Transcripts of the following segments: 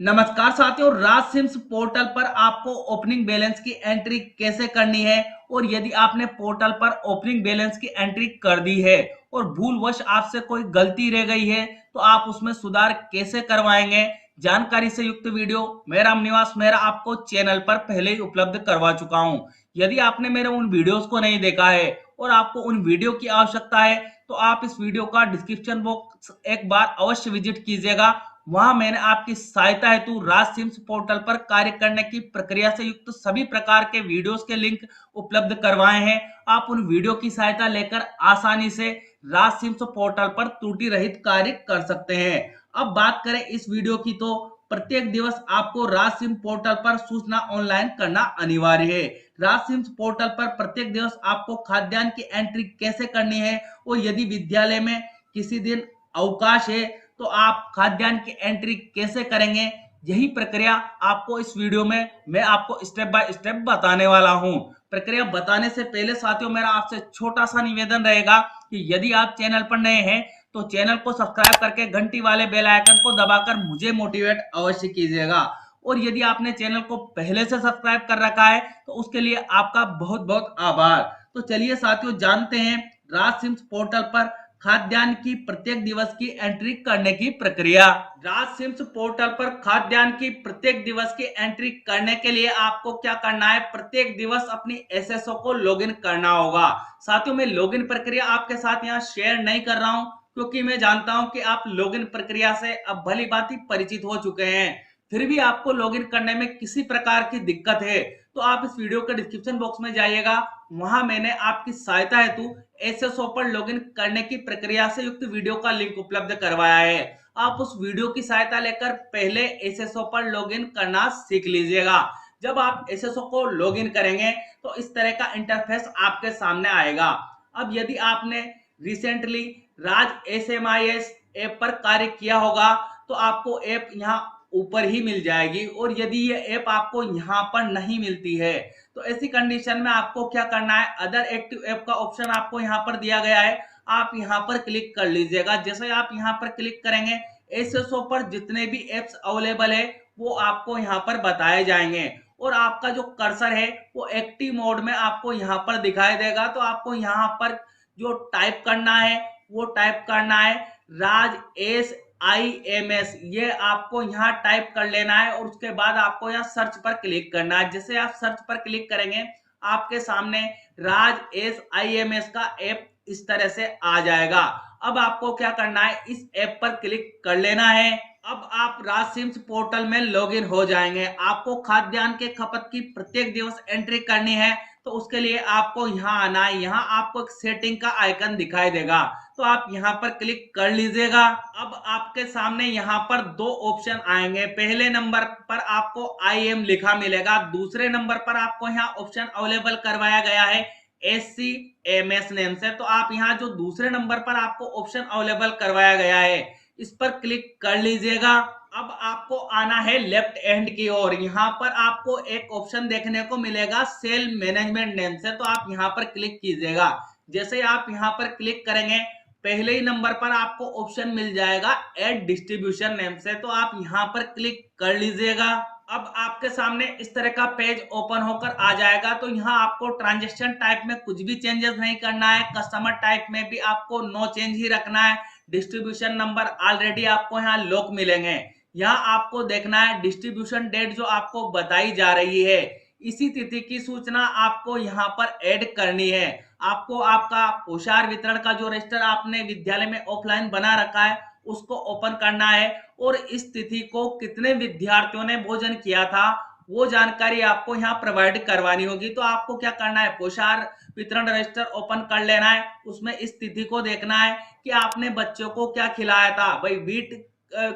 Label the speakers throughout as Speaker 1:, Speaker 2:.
Speaker 1: नमस्कार साथियों, राज CIMS portal पर आपको ओपनिंग बैलेंस की एंट्री कैसे करनी है और यदि आपने पोर्टल पर ओपनिंग बैलेंस की एंट्री कर दी है और भूलवश आपसे कोई गलती रह गई है तो आप उसमें सुधार कैसे करवाएंगे। जानकारी से युक्त वीडियो मेरा निवास मेरा आपको चैनल पर पहले ही उपलब्ध करवा चुका हूं। यदि आपने मेरे उन वीडियोस को नहीं देखा है और आपको उन वीडियो की आवश्यकता है तो आप इस वीडियो का डिस्क्रिप्शन बॉक्स एक बार अवश्य विजिट कीजिएगा। वहां मैंने आपकी सहायता हेतु राज सिम्स पोर्टल पर कार्य करने की प्रक्रिया से युक्त सभी प्रकार के वीडियोस के लिंक उपलब्ध करवाए हैं। आप उन वीडियो की सहायता लेकर आसानी से राज सिम्स पोर्टल पर त्रुटि रहित कार्य कर सकते हैं। अब बात करें इस वीडियो की तो प्रत्येक दिवस आपको राज सिम पोर्टल पर सूचना ऑनलाइन करना अनिवार्य है। राज सिम्स पोर्टल पर प्रत्येक दिवस आपको खाद्यान्न की एंट्री कैसे करनी है और यदि विद्यालय में किसी दिन अवकाश है तो आप खाद्यान्न की एंट्री कैसे करेंगे, यही प्रक्रिया आपको इस वीडियो में मैं आपको स्टेप बाय स्टेप बताने वाला हूं। प्रक्रिया बताने से पहले साथियों मेरा आपसे छोटा सा निवेदन रहेगा कि यदि आप चैनल पर नए हैं तो चैनल को सब्सक्राइब करके घंटी वाले बेल आइकन को दबाकर मुझे मोटिवेट अवश्य कीजिएगा। और यदि आपने चैनल को पहले से सब्सक्राइब कर रखा है तो उसके लिए आपका बहुत बहुत आभार। तो चलिए साथियों जानते हैं राज सिम्स पोर्टल पर खाद्यान्न की प्रत्येक दिवस की एंट्री करने की प्रक्रिया। राज सिम्स पोर्टल पर खाद्यान्न की प्रत्येक दिवस की एंट्री करने के लिए आपको क्या करना है, प्रत्येक दिवस अपनी एसएसओ को लॉगिन करना होगा। साथियों मैं लॉगिन प्रक्रिया आपके साथ यहाँ शेयर नहीं कर रहा हूं क्योंकि मैं जानता हूं कि आप लॉगिन प्रक्रिया से अब भली भांति परिचित हो चुके हैं। फिर भी आपको लॉगिन करने में किसी प्रकार की दिक्कत है तो आप इस वीडियो के डिस्क्रिप्शन बॉक्स में जाइएगा। वहां मैंने आपकी सहायता हेतु एसएसओ पर लॉगिन करने की प्रक्रिया से युक्त वीडियो का लिंक उपलब्ध करवाया है। आप उस वीडियो की सहायता लेकर पहले एसएसओ पर लॉगिन करना सीख लीजिएगा। जब आप एसएसओ को लॉगिन करेंगे तो इस तरह का इंटरफेस आपके सामने आएगा। अब यदि आपने रिसेंटली राज एसएमआईएस ऐप पर कार्य किया होगा तो आपको ऐप यहाँ ऊपर ही मिल जाएगी और यदि ये ऐप आपको यहाँ पर नहीं मिलती है तो ऐसी कंडीशन में आपको क्या करना है, अदर एक्टिव ऐप का ऑप्शन आपको यहाँ पर दिया गया है, आप यहाँ पर क्लिक कर लीजिएगा। जैसे आप यहाँ पर क्लिक करेंगे एसएसओ पर जितने भी एप्स अवेलेबल है वो आपको यहाँ पर बताए जाएंगे और आपका जो कर्सर है वो एक्टिव मोड में आपको यहाँ पर दिखाई देगा। तो आपको यहाँ पर जो टाइप करना है वो टाइप करना है राज एस IMS, ये आपको यहाँ टाइप कर लेना है और उसके बाद आपको यहाँ सर्च पर क्लिक करना है। जैसे आप सर्च पर क्लिक करेंगे आपके सामने राज IMS का ऐप इस तरह से आ जाएगा। अब आपको क्या करना है, इस ऐप पर क्लिक कर लेना है। अब आप राज सिम्स पोर्टल में लॉगिन हो जाएंगे। आपको खाद्यान्न के खपत की प्रत्येक दिवस एंट्री करनी है तो उसके लिए आपको यहाँ आना है। यहाँ आपको एक सेटिंग का आइकन दिखाई देगा तो आप यहाँ पर क्लिक कर लीजिएगा। अब आपके सामने यहाँ पर दो ऑप्शन आएंगे। पहले नंबर पर आपको IM लिखा मिलेगा, दूसरे नंबर पर आपको यहाँ ऑप्शन अवेलेबल करवाया गया है SCMS नेम से। तो आप यहाँ जो दूसरे नंबर पर आपको ऑप्शन अवेलेबल करवाया गया है इस पर क्लिक कर लीजिएगा। अब आपको आना है लेफ्ट एंड की ओर। यहाँ पर आपको एक ऑप्शन देखने को मिलेगा सेल मैनेजमेंट नेम से, तो आप यहाँ पर क्लिक कीजिएगा। जैसे आप यहाँ पर क्लिक करेंगे पहले ही नंबर पर आपको ऑप्शन मिल जाएगा एड डिस्ट्रीब्यूशन नेम से, तो आप यहाँ पर क्लिक कर लीजिएगा। अब आपके सामने इस तरह का पेज ओपन होकर आ जाएगा। तो यहाँ आपको ट्रांजेक्शन टाइप में कुछ भी चेंजेस नहीं करना है, कस्टमर टाइप में भी आपको नो चेंज ही रखना है। डिस्ट्रीब्यूशन नंबर ऑलरेडी आपको यहाँ लॉक मिलेंगे। यहाँ आपको देखना है डिस्ट्रीब्यूशन डेट जो आपको बताई जा रही है, इसी तिथि की सूचना आपको यहाँ पर ऐड करनी है। आपको आपका पोषाहार वितरण का जो रजिस्टर आपने विद्यालय में ऑफलाइन बना रखा है उसको ओपन करना है और इस तिथि को कितने विद्यार्थियों ने भोजन किया था वो जानकारी आपको यहाँ प्रोवाइड करवानी होगी। तो आपको क्या करना है, पोषाहार वितरण रजिस्टर ओपन कर लेना है, उसमें इस तिथि को देखना है कि आपने बच्चों को क्या खिलाया था। भाई व्हीट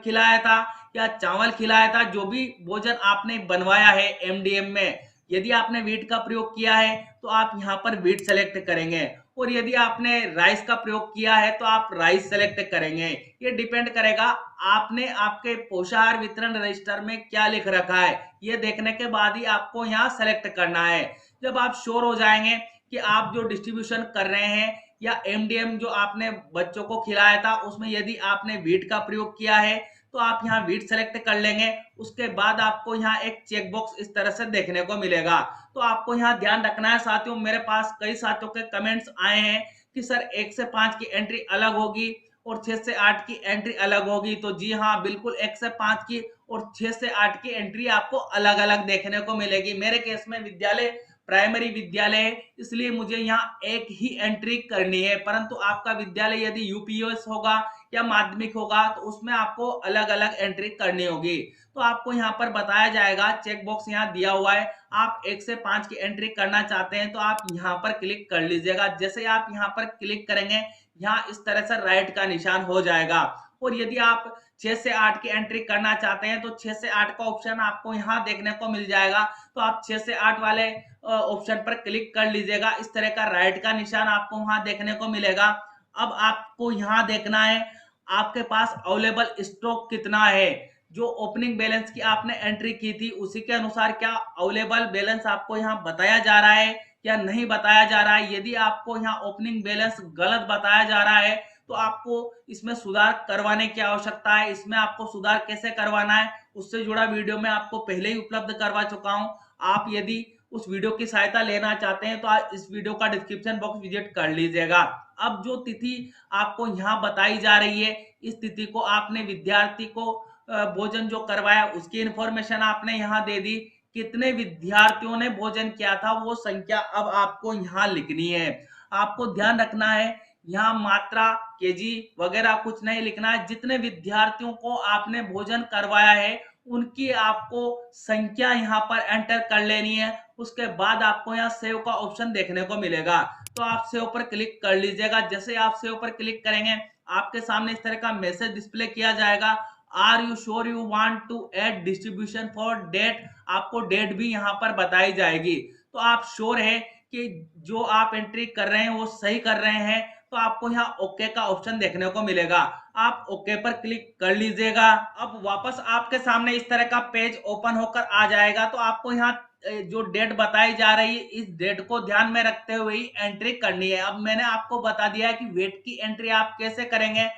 Speaker 1: खिलाया था या चावल खिलाया था, जो भी भोजन आपने बनवाया है एमडीएम में, यदि आपने व्हीट का प्रयोग किया है तो आप यहाँ पर व्हीट सेलेक्ट करेंगे और यदि आपने राइस का प्रयोग किया है तो आप राइस सेलेक्ट करेंगे। ये डिपेंड करेगा आपने आपके पोषाहार वितरण रजिस्टर में क्या लिख रखा है, ये देखने के बाद ही आपको यहाँ सेलेक्ट करना है। जब आप श्योर हो जाएंगे कि आप जो डिस्ट्रीब्यूशन कर रहे हैं या एमडीएम जो आपने बच्चों को खिलाया था उसमें यदि आपने व्हीट का प्रयोग किया है तो आप यहाँ वीट सेलेक्ट कर लेंगे। उसके बाद आपको यहाँ एक चेक बॉक्स इस तरह से देखने को मिलेगा। तो आपको यहाँ ध्यान रखना है साथियों, मेरे पास कई साथियों के कमेंट्स आए हैं कि सर 1 से 5 की एंट्री अलग होगी और 6 से 8 की एंट्री अलग होगी। तो जी हाँ, बिल्कुल 1 से 5 की और 6 से 8 की एंट्री आपको अलग अलग देखने को मिलेगी। मेरे केस में विद्यालय प्राइमरी विद्यालय है, इसलिए मुझे यहाँ एक ही एंट्री करनी है, परंतु आपका विद्यालय यदि यूपीएस होगा या माध्यमिक होगा तो उसमें आपको अलग अलग एंट्री करनी होगी। तो आपको यहाँ पर बताया जाएगा, चेक बॉक्स यहाँ दिया हुआ है, आप 1 से 5 की एंट्री करना चाहते हैं तो आप यहाँ पर क्लिक कर लीजिएगा। जैसे आप यहाँ पर क्लिक करेंगे, यहाँ इस तरह से राइट का निशान हो जाएगा। और यदि आप 6 से 8 की एंट्री करना चाहते हैं तो 6 से 8 का ऑप्शन आपको यहाँ देखने को मिल जाएगा। तो आप 6 से 8 वाले ऑप्शन पर क्लिक कर लीजिएगा। इस तरह का राइट का निशान आपको वहां देखने को मिलेगा। अब आपको यहाँ देखना है आपके पास अवेलेबल स्टॉक कितना है। जो ओपनिंग बैलेंस की आपने एंट्री की थी उसी के अनुसार क्या अवेलेबल बैलेंस आपको यहाँ बताया जा रहा है या नहीं बताया जा रहा है। यदि आपको यहाँ ओपनिंग बैलेंस गलत बताया जा रहा है तो आपको इसमें सुधार करवाने की आवश्यकता है। इसमें आपको सुधार कैसे करवाना है उससे जुड़ा वीडियो मैं आपको पहले ही उपलब्ध करवा चुका हूं। आप यदि उस वीडियो की सहायता लेना चाहते हैं तो आप इस वीडियो का डिस्क्रिप्शन बॉक्स विजिट कर लीजिएगा। अब जो तिथि आपको यहाँ बताई जा रही है, इस तिथि को आपने विद्यार्थी को भोजन जो करवाया उसकी इंफॉर्मेशन आपने यहाँ दे दी। कितने विद्यार्थियों ने भोजन किया था वो संख्या अब आपको यहाँ लिखनी है। आपको ध्यान रखना है यहाँ मात्रा केजी वगैरह कुछ नहीं लिखना है। जितने विद्यार्थियों को आपने भोजन करवाया है उनकी आपको संख्या यहाँ पर एंटर कर लेनी है। उसके बाद आपको यहाँ सेव का ऑप्शन देखने को मिलेगा, तो आप सेव पर क्लिक कर लीजिएगा। जैसे आप सेव पर क्लिक करेंगे आपके सामने इस तरह का मैसेज डिस्प्ले किया जाएगा, are you sure you want to add distribution for date. आपको डेट भी यहाँ पर बताई जाएगी। तो आप श्योर है कि जो आप एंट्री कर रहे हैं वो सही कर रहे हैं तो आपको यहाँ ओके का ऑप्शन देखने को मिलेगा। आप ओके पर क्लिक कर लीजिएगा। अब वापस आपके सामने इस तरह का पेज ओपन होकर आ जाएगा। तो आपको यहाँ जो डेट बताई जा रही है इस डेट को ध्यान में रखते हुए ही एंट्री करनी है। अब मैंने आपको बता दिया है कि वेट की एंट्री आप कैसे करेंगे।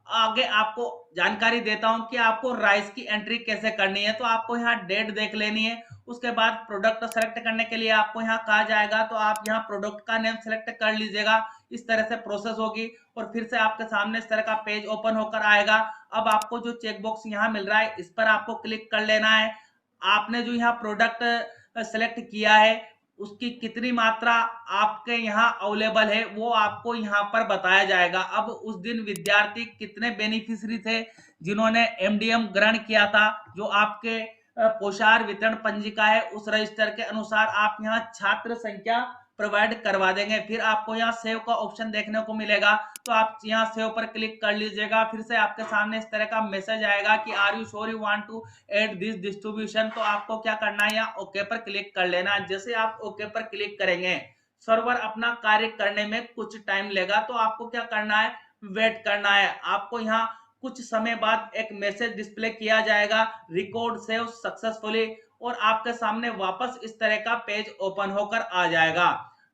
Speaker 1: आगे आपको जानकारी देता हूं कि आपको राइस की एंट्री कैसे करनी है। तो आपको यहाँ डेट देख लेनी है। उसके बाद प्रोडक्ट सेलेक्ट करने के लिए आपको यहाँ कहा जाएगा, तो आप यहाँ प्रोडक्ट का नेम सेलेक्ट कर लीजिएगा। इस तरह से प्रोसेस होगी और फिर से आपके सामने इस तरह का पेज ओपन होकर आएगा। अब आपको जो चेक बॉक्स यहाँ मिल रहा है इस पर आपको क्लिक कर लेना है। आपने जो यहाँ प्रोडक्ट सेलेक्ट किया है उसकी कितनी मात्रा आपके यहाँ अवेलेबल है वो आपको यहाँ पर बताया जाएगा। अब उस दिन विद्यार्थी कितने बेनिफिशियरी थे जिन्होंने एमडीएम ग्रहण किया था, जो आपके पोषाहार वितरण पंजिका है उस रजिस्टर के अनुसार आप यहाँ छात्र संख्या प्रोवाइड करवा देंगे। फिर आपको यहाँ सेव का ऑप्शन देखने को मिलेगा, तो आप यहाँ सेव पर क्लिक कर लीजिएगा। फिर से आपके सामने इस तरह का मैसेज आएगा कि are you sure you want to add this distribution. तो आपको क्या करना है, यहाँ ओके पर क्लिक कर लेना है। जैसे आप ओके पर क्लिक करेंगे सर्वर अपना कार्य करने में कुछ टाइम लेगा, तो आपको क्या करना है, वेट करना है। आपको यहाँ कुछ समय बाद एक मैसेज डिस्प्ले किया जाएगा, रिकॉर्ड सेव सक्सेसफुली, और आपके सामने वापस इस तरह का पेज ओपन होकर आ जाएगा।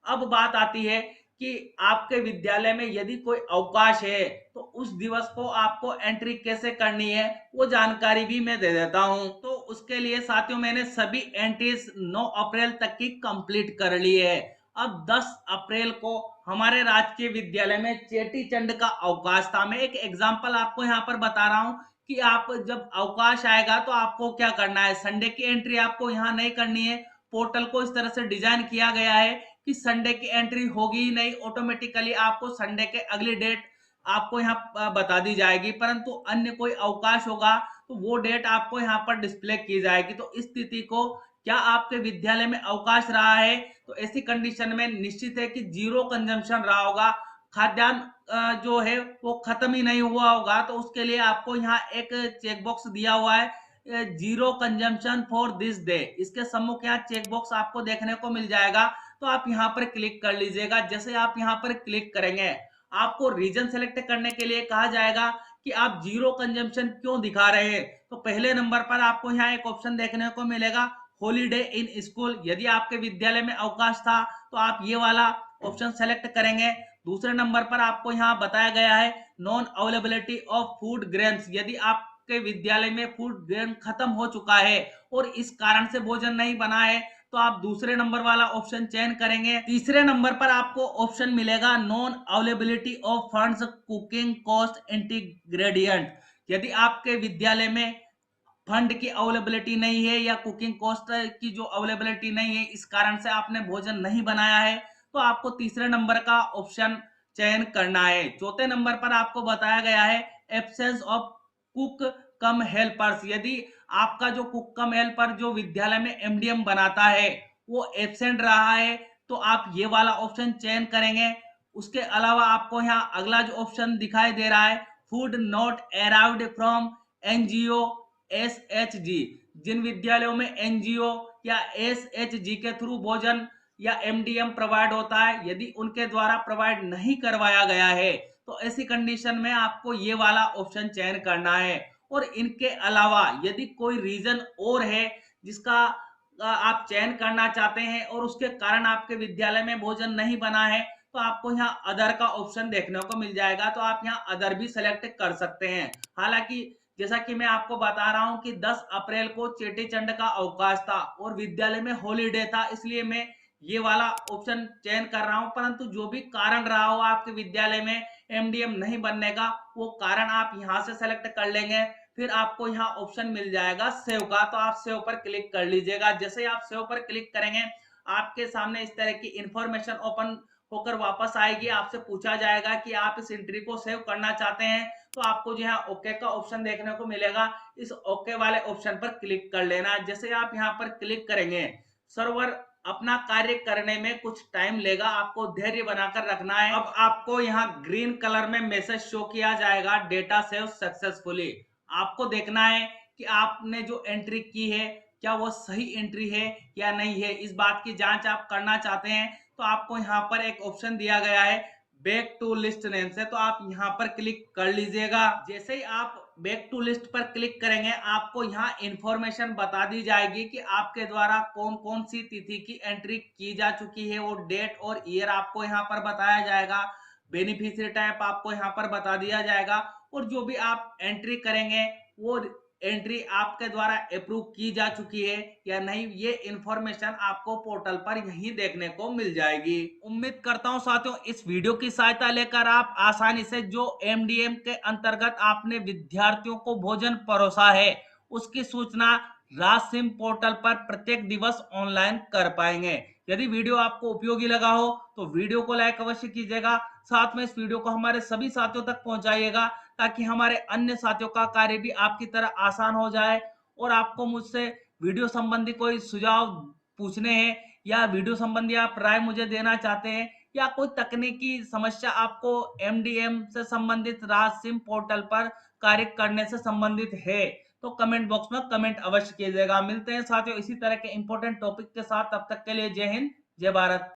Speaker 1: अब बात आती है कि आपके विद्यालय में यदि कोई अवकाश है तो उस दिवस को आपको एंट्री कैसे करनी है वो जानकारी भी मैं दे देता हूं। तो उसके लिए साथियों मैंने सभी एंट्रीज 9 अप्रैल तक की कंप्लीट कर ली है। अब 10 अप्रैल को हमारे राजकीय विद्यालय में चेटी चंड का अवकाश था। मैं एक एग्जांपल आपको यहाँ पर बता रहा हूँ कि आप जब अवकाश आएगा तो आपको क्या करना है। संडे की एंट्री आपको यहाँ नहीं करनी है। पोर्टल को इस तरह से डिजाइन किया गया है कि संडे की एंट्री होगी ही नहीं, ऑटोमेटिकली आपको संडे के अगली डेट आपको यहाँ बता दी जाएगी, परंतु अन्य कोई अवकाश होगा तो वो डेट आपको यहाँ पर डिस्प्ले की जाएगी। तो इस स्थिति को, क्या आपके विद्यालय में अवकाश रहा है तो ऐसी कंडीशन में निश्चित है कि जीरो कंजम्पशन रहा होगा, खाद्यान्न जो है वो खत्म ही नहीं हुआ होगा। तो उसके लिए आपको यहाँ एक चेक बॉक्स दिया हुआ है, zero consumption for this day. इसके सम्मुख यहाँ चेक बॉक्स आपको देखने को मिल जाएगा, तो आप यहाँ पर क्लिक कर लीजिएगा। जैसे आप यहाँ पर क्लिक करेंगे आपको रीजन सेलेक्ट करने के लिए कहा जाएगा कि आप जीरो कंजम्पशन क्यों दिखा रहे हैं। तो पहले नंबर पर आपको यहाँ एक ऑप्शन देखने को मिलेगा, हॉलीडे इन स्कूल। यदि आपके विद्यालय में अवकाश था तो आप ये वाला ऑप्शन सेलेक्ट करेंगे। दूसरे नंबर पर आपको यहाँ बताया गया है non availability of food grains. यदि आप आपके विद्यालय में फूड ग्रेन खत्म हो चुका है और इस कारण से भोजन नहीं बना है, तो आप दूसरे नंबर वाला ऑप्शन चयन करेंगे। तीसरे नंबर पर आपको ऑप्शन मिलेगा non availability of funds cooking cost ingredient. यदि आपके विद्यालय में फंड की अवेलेबिलिटी नहीं है या कुकिंग कॉस्ट की जो अवेलेबिलिटी नहीं है, इस कारण से आपने भोजन नहीं बनाया है, तो आपको तीसरे नंबर का ऑप्शन चयन करना है। चौथे नंबर पर आपको बताया गया है absence of cook come helpers. यदि आपका जो कुक कम हेल्पर जो विद्यालय में एमडीएम बनाता है वो एब्सेंट रहा है, तो आप ये वाला ऑप्शन चयन करेंगे। उसके अलावा आपको यहाँ अगला जो ऑप्शन दिखाई दे रहा है food not arrived from NGO SHG. जिन विद्यालयों में एनजीओ या एसएचजी के थ्रू भोजन या एमडीएम प्रोवाइड होता है, यदि उनके द्वारा प्रोवाइड नहीं करवाया गया है, तो ऐसी कंडीशन में आपको ये वाला ऑप्शन चयन करना है। और इनके अलावा यदि कोई रीजन और है जिसका आप चयन करना चाहते हैं और उसके कारण आपके विद्यालय में भोजन नहीं बना है, तो आपको यहाँ अदर का ऑप्शन देखने को मिल जाएगा, तो आप यहाँ अदर भी सेलेक्ट कर सकते हैं। हालांकि जैसा कि मैं आपको बता रहा हूं कि 10 अप्रैल को चेटी चंड का अवकाश था और विद्यालय में हॉलीडे था, इसलिए मैं ये वाला ऑप्शन चयन कर रहा हूं। परंतु जो भी कारण रहा हो आपके विद्यालय में एमडीएम नहीं बनने का, वो कारण आप यहां से सेलेक्ट कर लेंगे। फिर आपको यहाँ ऑप्शन मिल जाएगा सेव का, तो आप सेव पर क्लिक कर लीजिएगा। जैसे ही आप सेव पर क्लिक करेंगे आपके सामने इस तरह की इंफॉर्मेशन ओपन होकर वापस आएगी। आपसे पूछा जाएगा कि आप इस एंट्री को सेव करना चाहते हैं, तो आपको जो है ओके का ऑप्शन देखने को मिलेगा। इस ओके वाले ऑप्शन पर क्लिक कर लेना। जैसे आप यहाँ पर क्लिक करेंगे, सर्वर अपना कार्य करने में कुछ टाइम लेगा, आपको धैर्य बनाकर रखना है। अब आपको यहाँ ग्रीन कलर में मैसेज शो किया जाएगा डेटा सेव सक्सेसफुली। आपको देखना है कि आपने जो एंट्री की है क्या वो सही एंट्री है या नहीं है। इस बात की जांच आप करना चाहते हैं, तो आपको यहाँ पर एक ऑप्शन दिया गया है बैक टू लिस्ट नेम से, तो आप यहाँ पर क्लिक कर लीजिएगा। जैसे ही आप बैक टू लिस्ट पर क्लिक करेंगे आपको यहाँ इंफॉर्मेशन बता दी जाएगी कि आपके द्वारा कौन कौन सी तिथि की एंट्री की जा चुकी है, वो डेट और ईयर आपको यहाँ पर बताया जाएगा। बेनिफिशियरी टाइप आपको यहाँ पर बता दिया जाएगा और जो भी आप एंट्री करेंगे वो एंट्री आपके द्वारा अप्रूव की जा चुकी है या नहीं, ये इंफॉर्मेशन आपको पोर्टल पर यहीं देखने को मिल जाएगी। उम्मीद करता हूं साथियों इस वीडियो की सहायता लेकर आप आसानी से जो एमडीएम के अंतर्गत आपने विद्यार्थियों को भोजन परोसा है उसकी सूचना राजसिम पोर्टल पर प्रत्येक दिवस ऑनलाइन कर पाएंगे। यदि वीडियो आपको उपयोगी लगा हो तो वीडियो को लाइक अवश्य कीजिएगा, साथ में इस वीडियो को हमारे सभी साथियों तक पहुंचाइएगा ताकि हमारे अन्य साथियों का कार्य भी आपकी तरह आसान हो जाए। और आपको मुझसे वीडियो संबंधी कोई सुझाव पूछने हैं या वीडियो संबंधी आप राय मुझे देना चाहते हैं या कोई तकनीकी समस्या आपको एमडीएम से संबंधित राजसिम पोर्टल पर कार्य करने से संबंधित है, तो कमेंट बॉक्स में कमेंट अवश्य कीजिएगा। मिलते हैं साथियों इसी तरह के इंपॉर्टेंट टॉपिक के साथ, तब तक के लिए जय हिंद जय भारत।